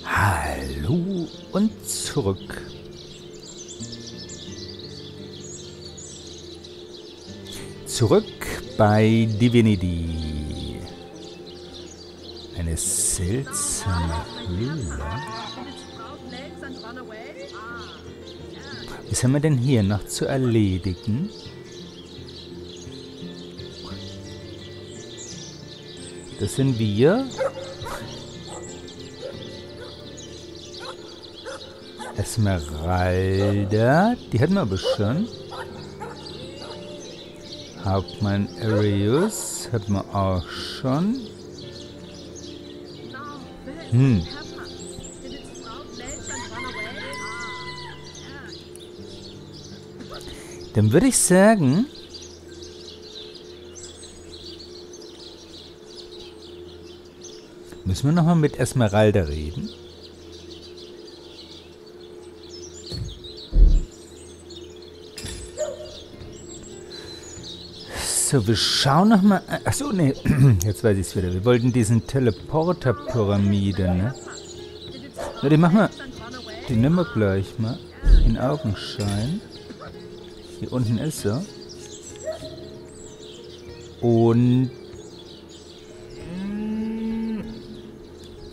Hallo und zurück. Zurück bei Divinity. Eine seltsame Höhle. Was haben wir denn hier noch zu erledigen? Das sind wir. Esmeralda. Die hatten wir aber schon. Hauptmann Arius hatten wir auch schon. Dann würde ich sagen, müssen wir nochmal mit Esmeralda reden? So, wir schauen nochmal. Achso, nee, jetzt weiß ich es wieder. Wir wollten diesen Teleporter-Pyramide, ne? Ja, die machen wir. Die nehmen wir gleich mal in Augenschein. Hier unten ist sie. Und.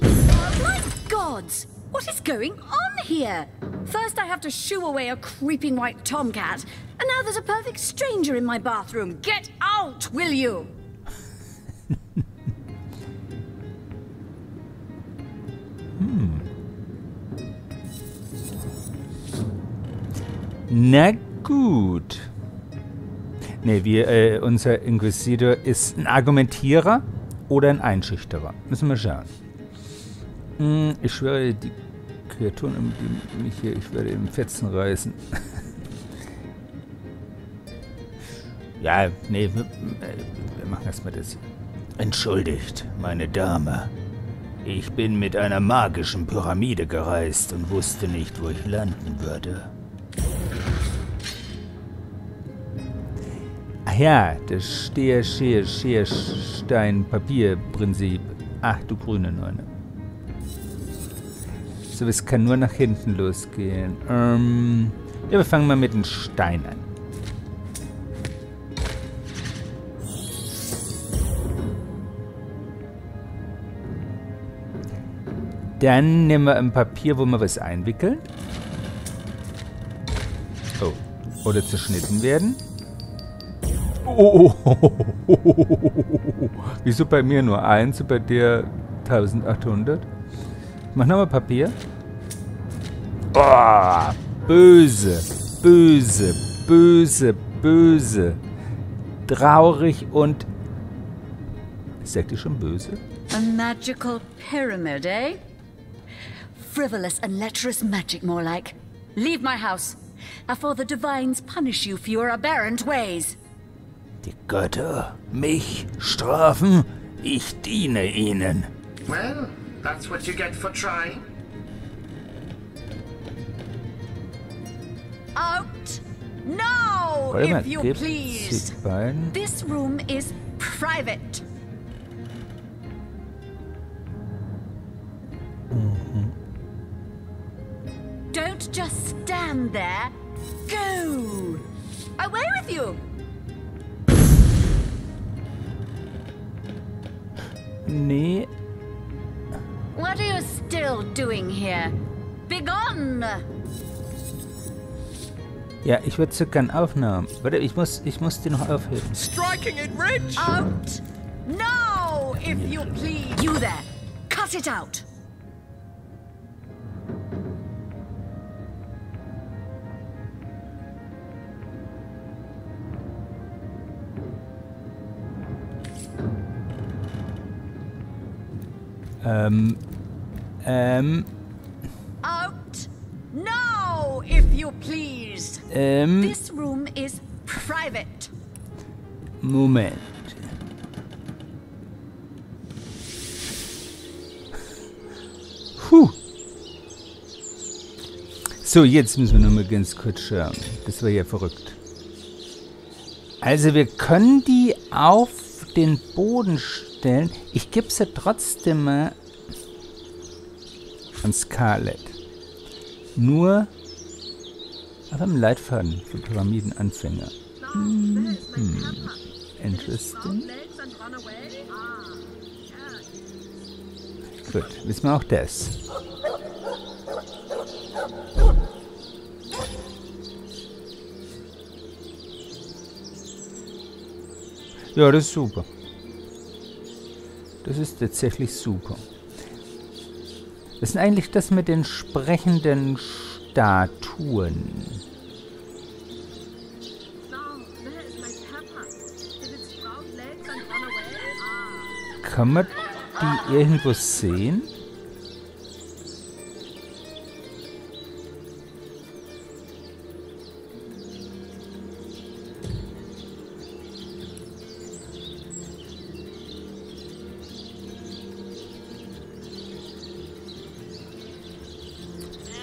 My gods! What is going on here? First I have to shoo away a creeping white tomcat, and now there's a perfect stranger in my bathroom. Get out, will you? Na gut. Ne, unser Inquisitor ist ein Argumentierer oder ein Einschüchterer. Müssen wir schauen. Ich schwöre, die Kreaturen die mich hier, ich werde im Fetzen reißen. Ja, nee, wir machen erstmal das hier. Entschuldigt, meine Dame. Ich bin mit einer magischen Pyramide gereist und wusste nicht, wo ich landen würde. Ach ja, das Stein-Papier-Prinzip. Ach, du grüne Neune. So, es kann nur nach hinten losgehen. Ja, wir fangen mal mit dem Stein an. Dann nehmen wir ein Papier, wo wir was einwickeln. Oh, oder zerschnitten werden. Oh. Wieso bei mir nur 1 und bei dir 1800? Ich mach nochmal Papier. Oh, böse, böse, böse, böse. Traurig und... Sagt ihr schon böse? A magical pyramid, eh? Frivolous and lecherous magic, more like. Leave my house, before the divines punish you for your aberrant ways. Die Götter mich strafen, ich diene ihnen. Well, that's what you get for trying. Out! No, Warte mal, if you gibt's please. die beiden? This room is private. Don't just stand there. Go! Away with you! Nee. What are you still doing here? Begone! Ja, ich würde so gern aufnehmen. Warte, ich muss die noch aufheben. Striking it rich! Out! No, if you please! You there! Cut it out! Out! No, if you please! This room is private. Moment. Puh. So, jetzt müssen wir noch mal ganz kurz schauen. Das war ja verrückt. Also, wir können die auf den Boden stellen. Ich gebe sie trotzdem mal an Scarlet. Nur auf einem Leitfaden für Pyramidenanfänger. Interesting. Gut, wissen wir auch das. Ja, das ist super. Das ist tatsächlich super. Das ist eigentlich das mit den sprechenden Statuen. Kann man die irgendwo sehen?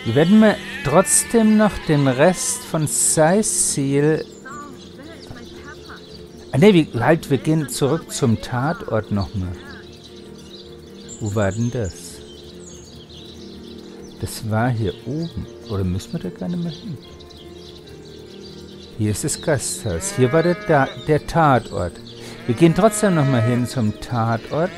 Wir werden mal trotzdem noch den Rest von Cecil... Ne, wir gehen zurück zum Tatort nochmal. Wo war denn das? Das war hier oben. Oder müssen wir da gar nicht mehr hin? Hier ist das Gasthaus. Hier war der Tatort. Wir gehen trotzdem nochmal hin zum Tatort.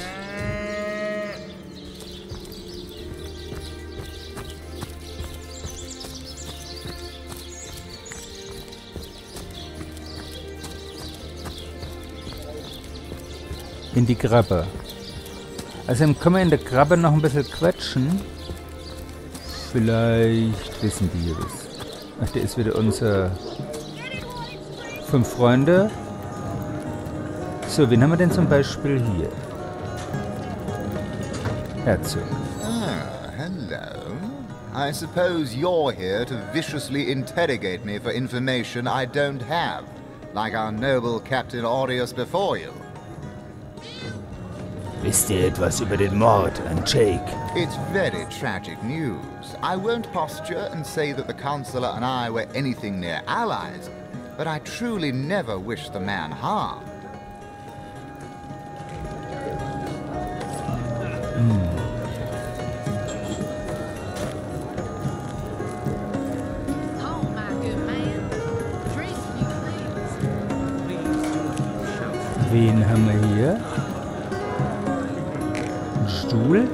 In die Krabbe. Also dann können wir in der Krabbe noch ein bisschen quatschen. Vielleicht wissen die das. Ach, der ist wieder unser 5 Freunde. So, wen haben wir denn zum Beispiel hier? Herzog. Ah, hello. I suppose you're here to viciously interrogate me for information I don't have, like our noble Captain Aureus before you. Wisst ihr etwas über den Mord an Jake? It's very tragic news. I won't posture and say that the Counselor and I were anything near allies, but I truly never wished the man harm. Wen haben wir hier? Ein Stuhl?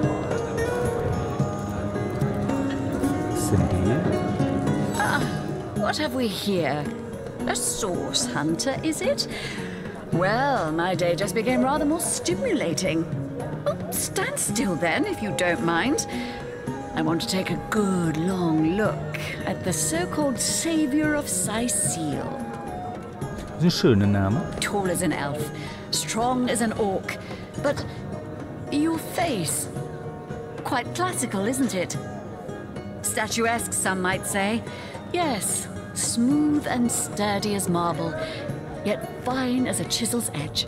Was sind die? Ah, what have we here? A source hunter, is it? Well, my day just became rather more stimulating. Oh, stand still then, if you don't mind. I want to take a good long look at the so-called savior of Cecil. Das ist ein schöner Name. Tall as an elf, strong as an orc, but your face, quite classical, isn't it? Statuesque, some might say. Yes, smooth and sturdy as marble, yet fine as a chisel's edge.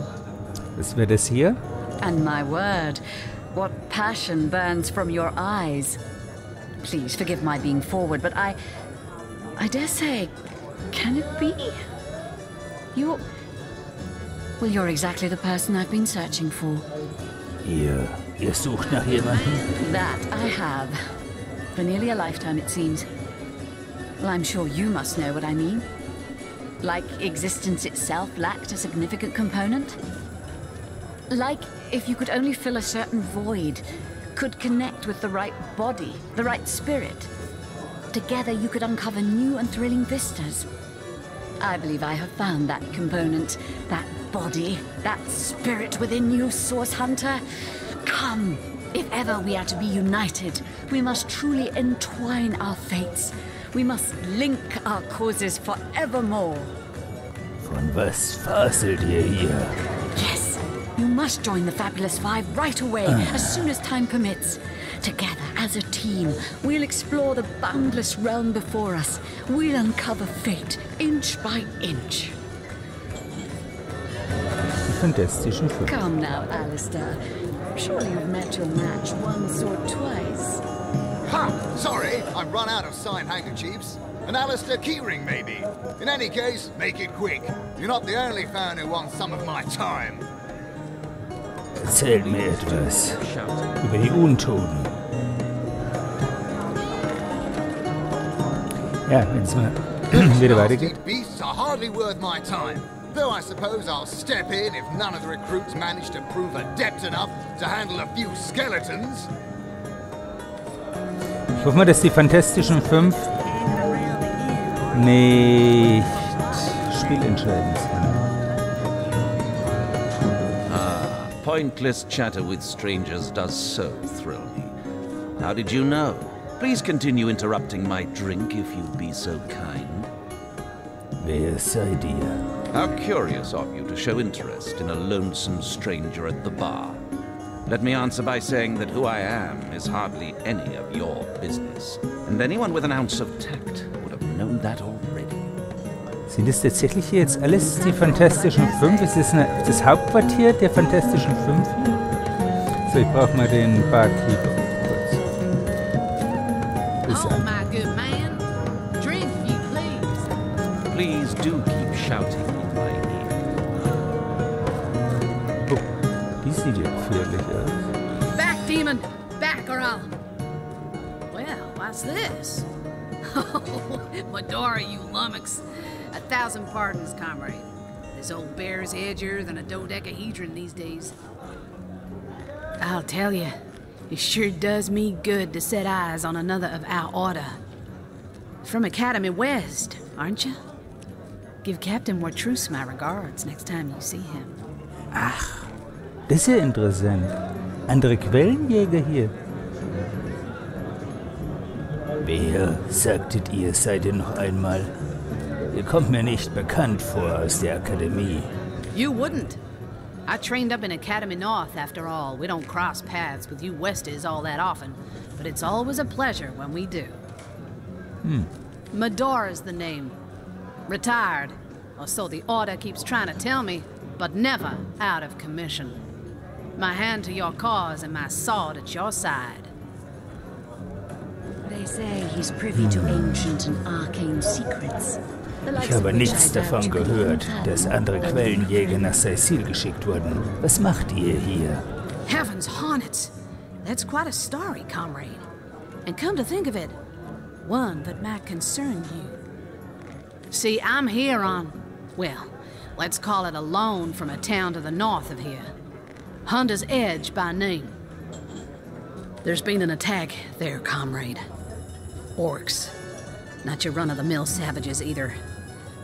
Was wäre das hier? And my word, what passion burns from your eyes. Please forgive my being forward, but I dare say, can it be? You're exactly the person I've been searching for. Ihr sucht nach jemandem? That I have. For nearly a lifetime, it seems. Well, I'm sure you must know what I mean. Like existence itself lacked a significant component. Like if you could only fill a certain void, could connect with the right body, the right spirit. Together you could uncover new and thrilling vistas. I believe I have found that component, that body, that spirit within you, Source Hunter. Come, if ever we are to be united, we must truly entwine our fates. We must link our causes forevermore. Von was faselt ihr hier? Yes, you must join the Fabulous Five right away, as soon as time permits. Together, as a team, we'll explore the boundless realm before us. We'll uncover fate, inch by inch. Fantastischen Film. Come now, Alistair. Surely you've met your match once or twice. Ha! Sorry, I've run out of signed handkerchiefs. An Alistair keyring, maybe. In any case, make it quick. You're not the only fan who wants some of my time. Erzählt mir etwas über die Untoten. Ja, wenn es mal wieder weitergeht. Beasts are hardly worth my time. Though I suppose I'll step in if none of the recruits manage to prove adept enough to handle a few skeletons. Ich hoffe mal, dass die Fantastischen 5 nicht spielentscheidend sind. Pointless chatter with strangers does so thrill me. How did you know? Please continue interrupting my drink if you'd be so kind. Wer seid ihr? How curious of you to show interest in a lonesome stranger at the bar. Let me answer by saying that who I am is hardly any of your business. And anyone with an ounce of tact would have known that already. Sind es tatsächlich hier jetzt alles die Fantastischen 5? Ist das das Hauptquartier der Fantastischen 5 hier? So, ich brauche mal den Barkeeper. Oh, my good man. Drink, if you please. Please do keep shouting in my ear. Oh, die sieht ja gefährlich aus. Back, demon. Back, or I'll... Well, what's this? Oh, Medora, you lummox. 1,000 pardons, comrade. This old bear's edgier than a dodecahedron these days. I'll tell you, it sure does me good to set eyes on another of our order. From Academy West, aren't you? Give Captain Wartruce my regards next time you see him. Ach, das ist ja interessant. Andere Quellenjäger hier. Wer, sagtet ihr, seid ihr noch einmal? Ihr kommt mir nicht bekannt vor aus der Akademie. You wouldn't. I trained up in Academy North, after all. We don't cross paths with you Westies all that often, but it's always a pleasure when we do. Medora's the name. Retired, or so the Order keeps trying to tell me, but never out of commission. My hand to your cause and my sword at your side. They say he's privy to ancient and arcane secrets. Ich habe nichts davon gehört, dass andere Quellenjäger nach Sicil geschickt wurden. Was macht ihr hier? Heavens hornets! That's quite a story, comrade. And come to think of it, one that might concern you. See, I'm here on, well, let's call it a loan from a town to the north of here. Hunter's Edge by name. There's been an attack there, comrade. Orcs. Not your run-of-the-mill savages either.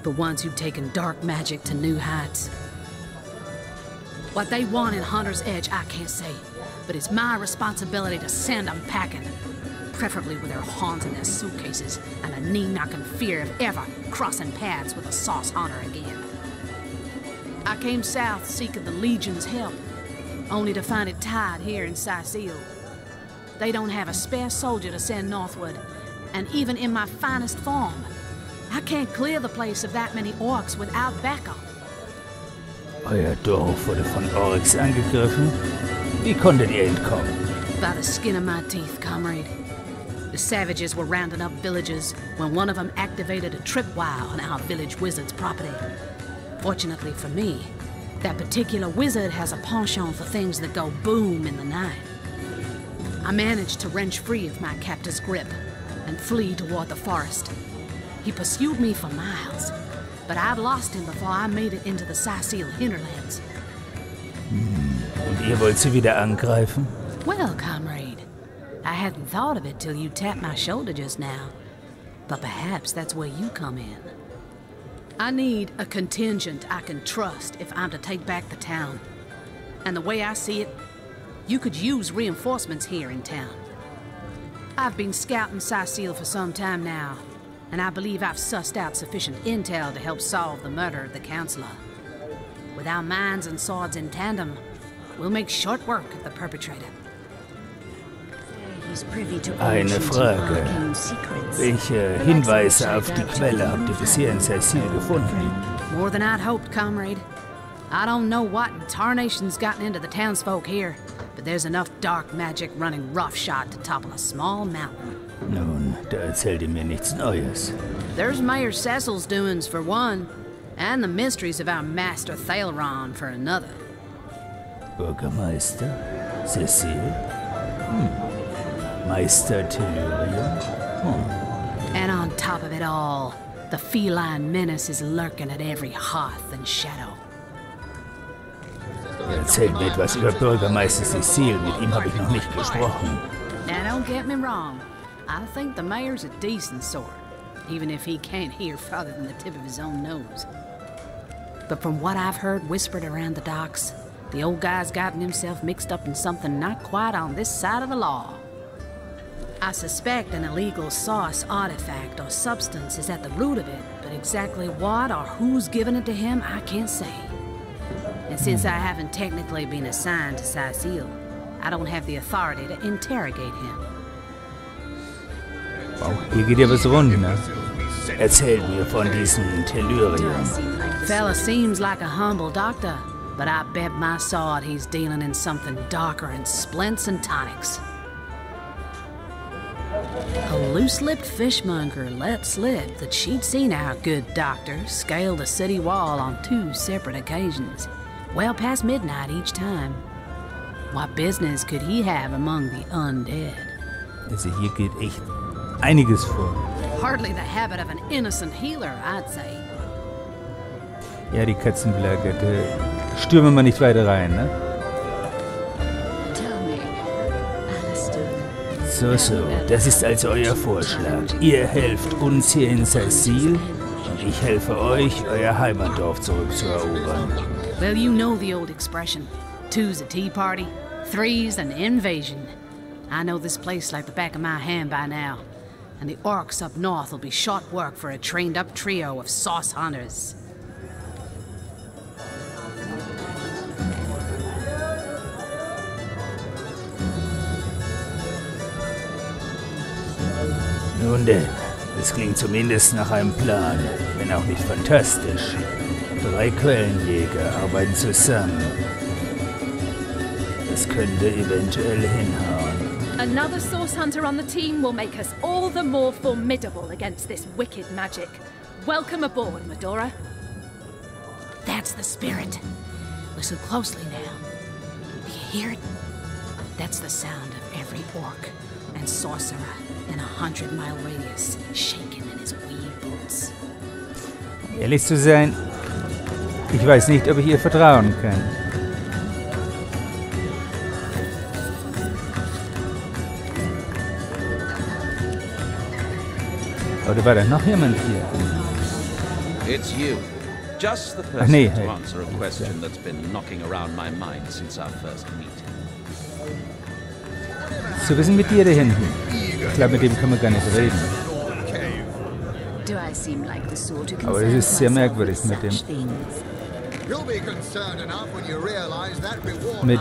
The ones who've taken dark magic to new heights. What they want in Hunter's Edge, I can't say, but it's my responsibility to send them packing. Preferably with their horns in their suitcases and a knee-knocking fear of ever crossing paths with a sauce hunter again. I came south seeking the Legion's help, only to find it tied here in Sicil. They don't have a spare soldier to send northward, and even in my finest form, I can't clear the place of that many orcs without backup. Euer Dorf wurde von Orks angegriffen. Wie konntet ihr entkommen? By the skin of my teeth, comrade. The savages were rounding up villagers when one of them activated a tripwire on our village wizard's property. Fortunately for me, that particular wizard has a penchant for things that go boom in the night. I managed to wrench free of my captor's grip and flee toward the forest. He pursued me for miles, but I'd lost him before I made it into the Sicil hinterlands. Und ihr wollt sie wieder angreifen? Well, comrade, I hadn't thought of it till you tapped my shoulder just now. But perhaps that's where you come in. I need a contingent I can trust if I'm to take back the town. And the way I see it, you could use reinforcements here in town. I've been scouting Sicil for some time now, and I believe I've sussed out sufficient intel to help solve the murder of the Counselor. With our minds and swords in tandem, we'll make short work of the perpetrator. Eine Frage. Welche Hinweise auf die Quelle habt ihr bisher in Sicil gefunden? More than I'd hoped, comrade. I don't know what in tarnation's gotten into the townsfolk here, but there's enough dark magic running roughshod to topple a small mountain. Nun, da erzählt ihr mir nichts Neues. There's Mayor Cecil's doings for one, and the mysteries of our master Thaleron for another. Bürgermeister? Cecil? Meister Tellurium? And on top of it all, the feline menace is lurking at every hearth and shadow. Erzähl mir etwas über Bürgermeister Cecile. Mit ihm habe ich noch nicht gesprochen. Now don't get me wrong. I think the mayor's a decent sort, even if he can't hear farther than the tip of his own nose. But from what I've heard whispered around the docks, the old guy's gotten himself mixed up in something not quite on this side of the law. I suspect an illegal sauce artifact or substance is at the root of it, but exactly what or who's given it to him, I can't say. And since I haven't technically been assigned to Cecile, I don't have the authority to interrogate him. Wow, hier geht ja was rund, ne? Erzähl mir von diesem Tellurium. Fella seems like a humble doctor, but I bet my sword he's dealing in something darker than splints and tonics. A loose-lipped fishmonger let slip that she'd seen our good doctor scale the city wall on 2 separate occasions, well past midnight each time. What business could he have among the undead? Also hier geht echt einiges vor. Hardly the habit of an innocent healer, I'd say. Ja, die Katzenplage, stürmen wir nicht weiter rein, ne? So, das ist also euer Vorschlag. Ihr helft uns hier in Cecile und ich helfe euch, euer Heimatdorf zurückzuerobern. Well, you know the old expression. 2's a tea party, 3's an invasion. I know this place like the back of my hand by now. And the orcs up north will be short work for a trained-up trio of sauce hunters. Nun denn, es klingt zumindest nach einem Plan, wenn auch nicht fantastisch. 3 Quellenjäger arbeiten zusammen. Das könnte eventuell hinhauen. Another source hunter on the team will make us all the more formidable against this wicked magic. Welcome aboard, Medora. That's the spirit. Listen closely now. Do you hear it? That's the sound of every orc and sorcerer in a 100-mile radius shaking in his wee boots. Ehrlich zu sein, ich weiß nicht, ob ich ihr vertrauen kann. Oder war da noch jemand hier? It's you. Just the Ach person nee, to answer a question that's been knocking around my mind since our first meeting. So, wir sind mit dir da hinten. Ich glaube, mit dem können wir gar nicht reden. Do I seem like the sort who Aber das ist sehr merkwürdig mit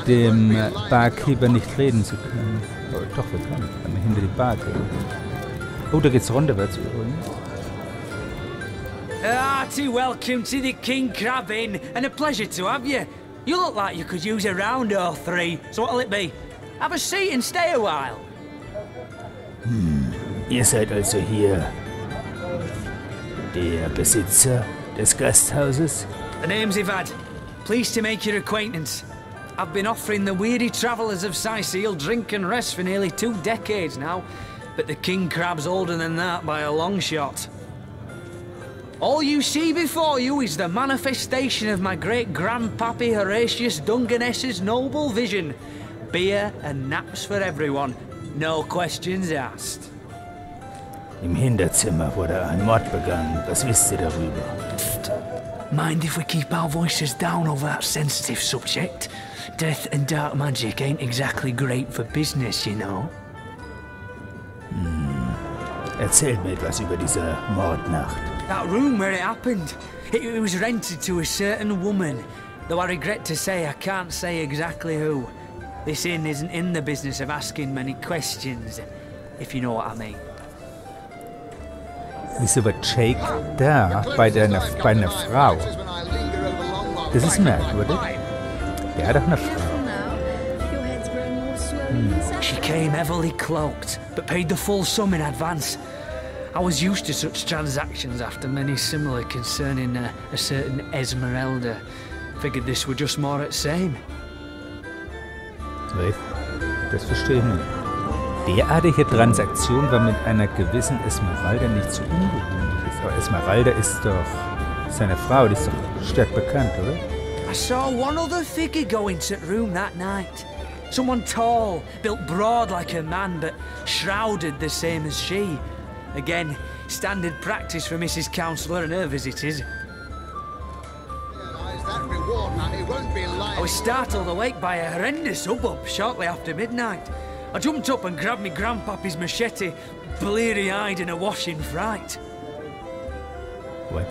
dem Barkeeper nicht reden zu können. Oh, doch, wir können. Wenn wir hinter die Bar gehen. Oh, da geht's runterwärts übrigens. Hearty welcome to the King Crab Inn, and a pleasure to have you. You look like you could use a round or 3, so what'll it be? Have a seat and stay a while. Ihr seid also hier der Besitzer des Gasthauses? The name's Ivad. Pleased to make your acquaintance. I've been offering the weary travellers of Cecile drink and rest for nearly 2 decades now, but the King Crab's older than that by a long shot. All you see before you is the manifestation of my great-grandpappy Horatius Dungeness's noble vision. Beer and naps for everyone. No questions asked. Im Hinterzimmer wurde ein Mord begangen. Was wisst ihr darüber? Mind if we keep our voices down over that sensitive subject? Death and dark magic ain't exactly great for business, you know. Erzählt mir etwas über diese Mordnacht. That room where it happened, it was rented to a certain woman. Though I regret to say I can't say exactly who. This inn isn't in the business of asking many questions, if you know what I mean. Wieso war Jake da bei einer Frau? Das ist merkwürdig. Der hat doch eine Frau. She came heavily cloaked, but paid the full sum in advance. I was used to such transactions after many similar concerning a certain Esmeralda. Figured this were just more at same. Das verstehe ich nicht. derartige Transaktion war mit einer gewissen Esmeralda nicht so ungewöhnlich. Aber Esmeralda ist doch seine Frau, die ist doch stadtbekannt, oder? I saw one other figure go into the room that night. Someone tall, built broad like a man, but shrouded the same as she. Again, standard practice for Mrs. Counselor and her visitors. I was startled awake by a horrendous hubbub shortly after midnight. I jumped up and grabbed me grandpappy's machete, bleary-eyed and awash in fright. What?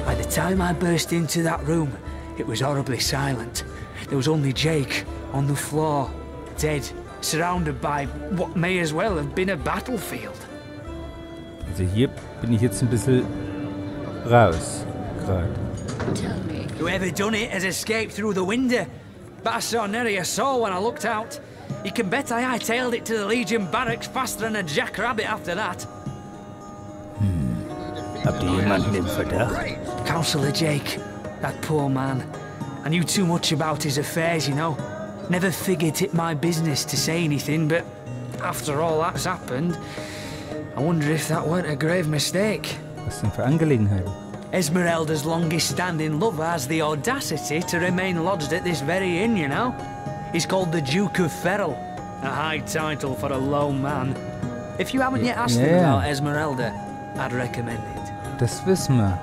By the time I burst into that room, it was horribly silent. There was only Jake on the floor, dead, surrounded by what may as well have been a battlefield. Also hier bin ich jetzt ein bisschen raus, gerade. Whoever done it has escaped through the window, but I saw nary a soul when I looked out. You can bet I hightailed it to the Legion barracks faster than a jackrabbit after that. Habt ihr jemanden im Verdacht? Councillor Jake, that poor man. I knew too much about his affairs, you know. Never figured it my business to say anything, but after all that's happened, I wonder if that weren't a grave mistake. Was denn für Angelegenheiten? Esmeralda's longest-standing lover has the audacity to remain lodged at this very inn, you know? He's called the Duke of Ferrell, a high title for a low man. If you haven't yet asked him about Esmeralda, I'd recommend it. Das wissen wir.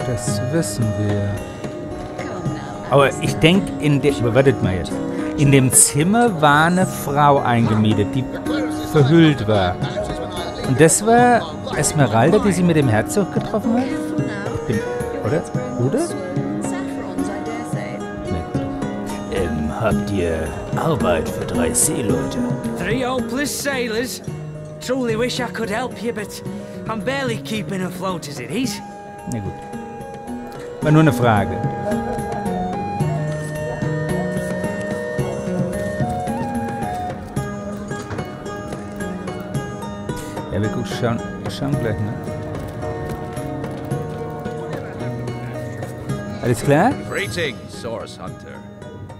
Das wissen wir. Aber ich denke, wartet mal jetzt. In dem Zimmer war eine Frau eingemietet, die verhüllt war. Und das war Esmeralda, die sie mit dem Herzog getroffen hat? Oder? Oder? Habt ihr Arbeit für 3 Seeleute? 3 hopeless sailors? Truly wish I could help you, but I'm barely keeping afloat as it is. Na gut. War nur eine Frage. Ja, wir schauen gleich, ne? Alles klar? Greetings, Source Hunter.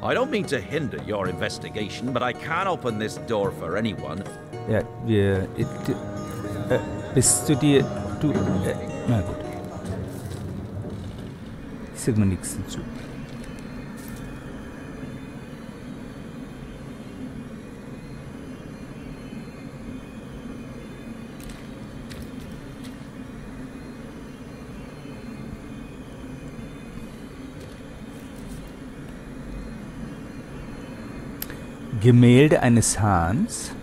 I don't mean to hinder your investigation, but I can't open this door for anyone. Ja, bist du dir... na gut. Ich sag mal nichts dazu. Gemälde eines Hahns.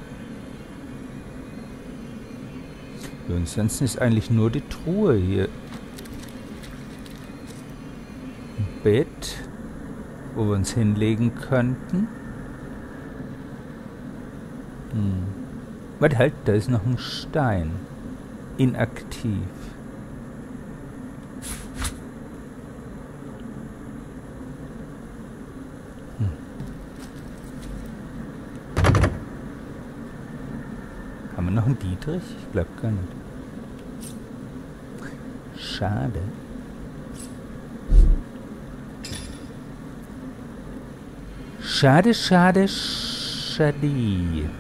Ja, ansonsten ist eigentlich nur die Truhe hier. Ein Bett, wo wir uns hinlegen könnten. Warte halt, da ist noch ein Stein. Inaktiv. Haben wir noch einen Dietrich? Ich glaube gar nicht. Schade. Schade, schade, schade.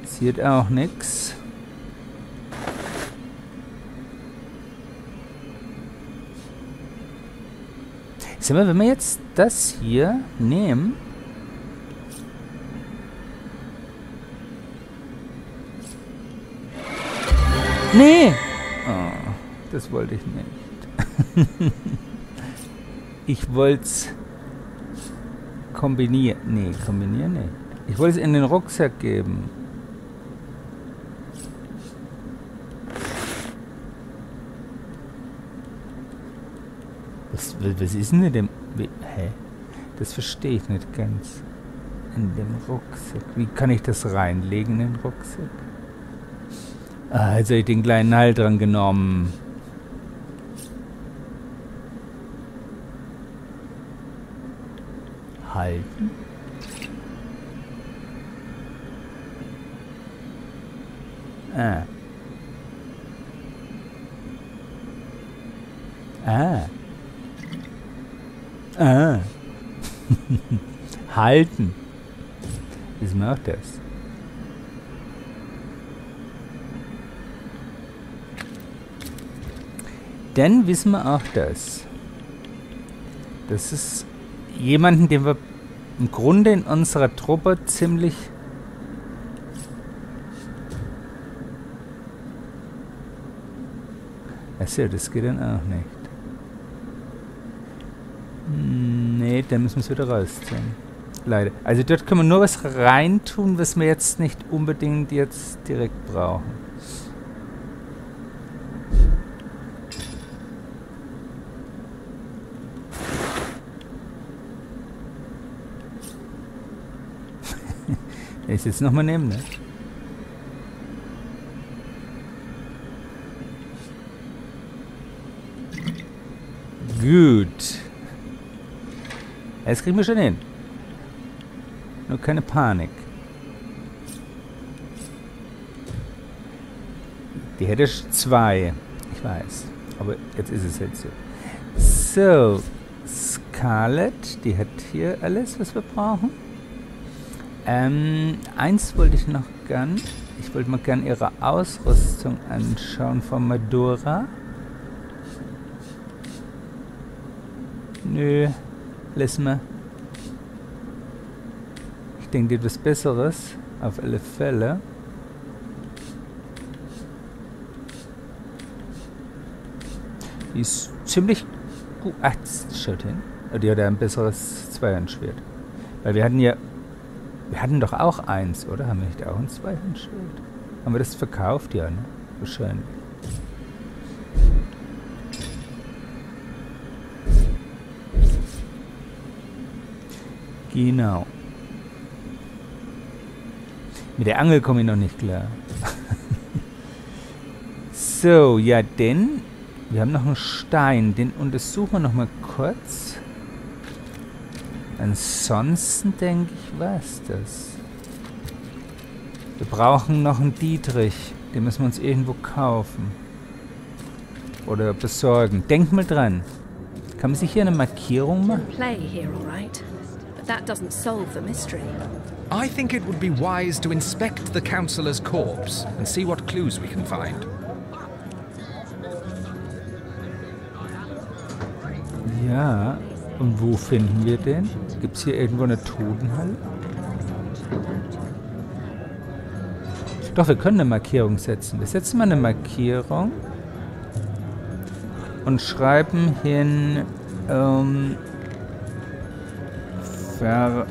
Passiert auch nichts. Sag mal, wenn wir jetzt das hier nehmen. Nee! Oh, das wollte ich nicht. Ich wollte es kombinieren. Nee, kombinieren nicht. Ich wollte es in den Rucksack geben. Was ist denn in dem... Hä? Das verstehe ich nicht ganz. In dem Rucksack. Wie kann ich das reinlegen in den Rucksack? Ah, jetzt habe ich den kleinen Halt dran genommen. Halten. Ah. Ah. Ah. Halten. Wissen wir auch das. Dann wissen wir auch das. Das ist jemanden, den wir im Grunde in unserer Truppe ziemlich... Achso, das geht dann auch nicht. Nee, dann müssen wir es wieder rausziehen. Leider. Also dort können wir nur was reintun, was wir jetzt nicht unbedingt jetzt direkt brauchen. Ich jetzt nochmal nehmen, ne? Gut. Das kriegen wir schon hin. Nur keine Panik. Die hätte 2. Ich weiß. Aber jetzt ist es halt so. So. Scarlett, die hat hier alles, was wir brauchen. Eins wollte ich noch gern. Ich wollte mal gern ihre Ausrüstung anschauen von Madura. Nö, lassen wir. Ich denke, die hat was Besseres. Auf alle Fälle. Die ist ziemlich gut. Ach, schaut hin. Die hat ja ein besseres Zweihandschwert. Weil wir hatten ja... Wir hatten doch auch eins, oder? Haben wir nicht auch ein Zweihandschwert? Haben wir das verkauft? Ja, ne? Wahrscheinlich. Genau. Mit der Angel komme ich noch nicht klar. So, ja, denn wir haben noch einen Stein. Den untersuchen wir noch mal kurz. Ansonsten denke ich, war's das. Wir brauchen noch einen Dietrich. Den müssen wir uns irgendwo kaufen. Oder besorgen. Denk mal dran. Kann man sich hier eine Markierung machen? Play here, all right. But that doesn't solve the mystery. I think it would be wise to inspect the councillor's corpse and see what clues we can find. Ja, und wo finden wir den? Gibt es hier irgendwo eine Totenhalle? Doch, wir können eine Markierung setzen. Wir setzen mal eine Markierung und schreiben hin verschlossene.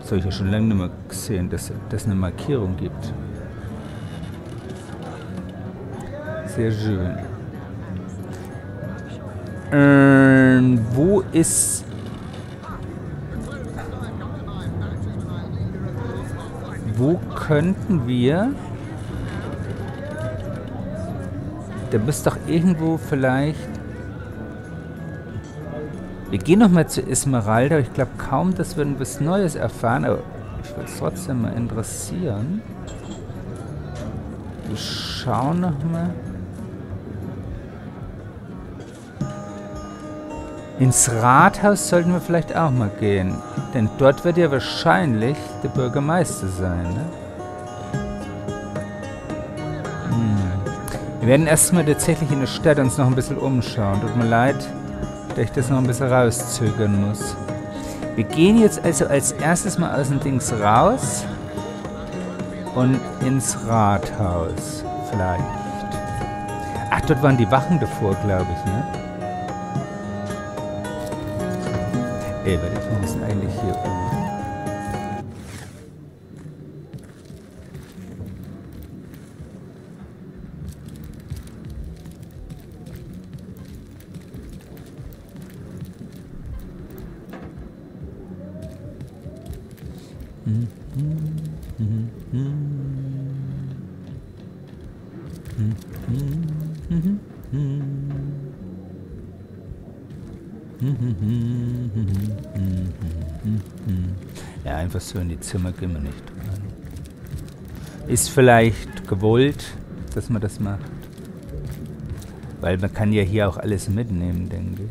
Das habe ich ja schon lange nicht mehr gesehen, dass es eine Markierung gibt. Sehr schön. Wo ist... Wo könnten wir... Da müsste doch irgendwo vielleicht... Wir gehen nochmal zu Esmeralda. Ich glaube kaum, dass wir was Neues erfahren, aber ich würde es trotzdem mal interessieren. Wir schauen nochmal. Ins Rathaus sollten wir vielleicht auch mal gehen. Denn dort wird ja wahrscheinlich der Bürgermeister sein, ne? Wir werden erstmal tatsächlich in der Stadt uns noch ein bisschen umschauen. Tut mir leid, dass ich das noch ein bisschen rauszögern muss. Wir gehen jetzt also als erstes mal aus dem Dings raus und ins Rathaus vielleicht. Ach, dort waren die Wachen davor, glaube ich, ne? Ey, wir müssen eigentlich hier oben. Ja, einfach so in die Zimmer gehen wir nicht rein. Ist vielleicht gewollt, dass man das macht. Weil man kann ja hier auch alles mitnehmen, denke ich.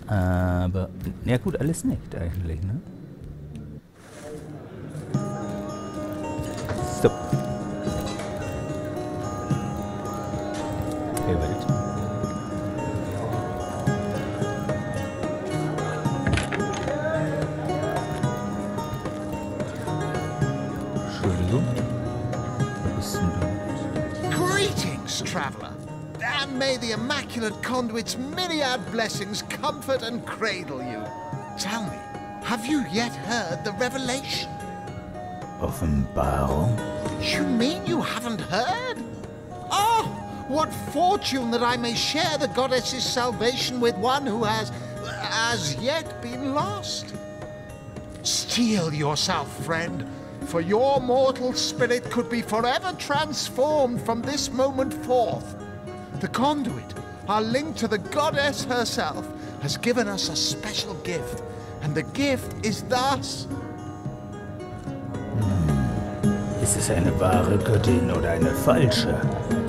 Aber, ja gut, alles nicht eigentlich, ne? Stopp. Okay, Welt. Entschuldigung. Wo bist denn du? Greetings, traveler. And may the Immaculate Conduit's myriad blessings comfort and cradle you. Tell me, have you yet heard the revelation? Offenbarung? You mean you haven't heard? Oh, what fortune that I may share the goddess's salvation with one who has, as yet, been lost. Steel yourself, friend, for your mortal spirit could be forever transformed from this moment forth. The conduit, our link to the goddess herself, has given us a special gift, and the gift is thus. Ist es eine wahre Göttin oder eine falsche?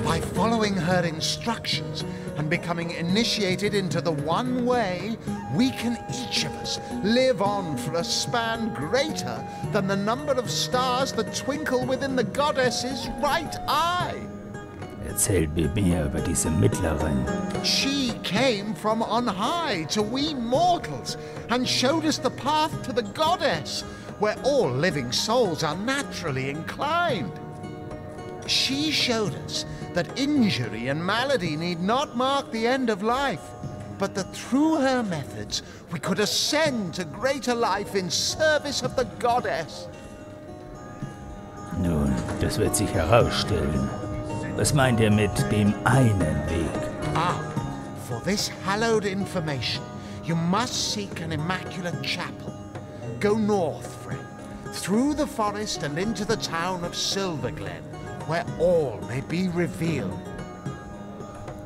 By following her instructions and becoming initiated into the one way, we can each of us live on for a span greater than the number of stars that twinkle within the goddess's right eye. Erzählt mir mehr über diese Mittlerin. She came from on high to we mortals and showed us the path to the goddess, where all living souls are naturally inclined. She showed us that injury and malady need not mark the end of life, but that through her methods we could ascend to greater life in service of the goddess. Nun, das wird sich herausstellen. Was meint ihr mit dem einen Weg? Ah, for this hallowed information, you must seek an immaculate chapel. Go north, friend, through the forest and into the town of Silverglen, where all may be revealed.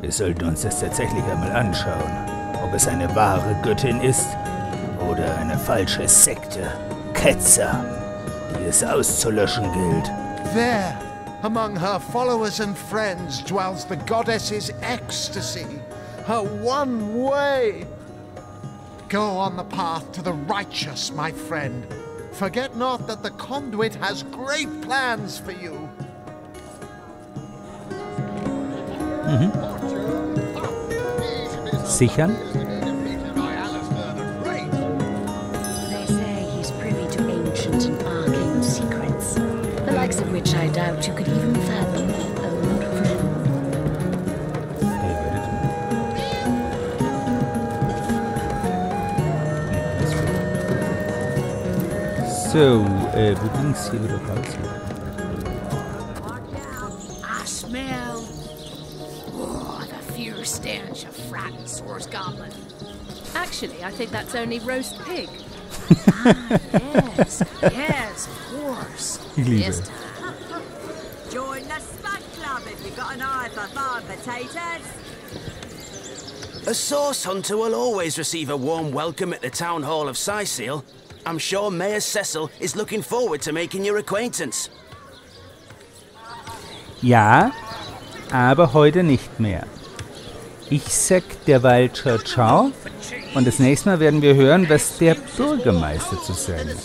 Wir sollten uns das tatsächlich einmal anschauen, ob es eine wahre Göttin ist oder eine falsche Sekte, Ketzer, die es auszulöschen gilt. There, among her followers and friends, dwells the goddess's ecstasy, her one way. Go on the path to the righteous, my friend. Forget not that the conduit has great plans for you. Sichern? They say he's privy to ancient and arcane secrets, the likes of which I doubt you could even fathom, old friend. So, wo ging's hier wieder raus? I smell the fierce stench of frightened Source Goblin. Actually, I think that's only roast pig. Yes, yes, of course. Ich liebe. This time. Join the Spud Club if you've got an eye for farmed potatoes. A source hunter will always receive a warm welcome at the Town Hall of Syseal. I'm sure Mayor Cecil is looking forward to making your acquaintance. Ja, aber heute nicht mehr. Ich sag derweil ciao ciao und das nächste Mal werden wir hören, was der Bürgermeister zu sagen hat.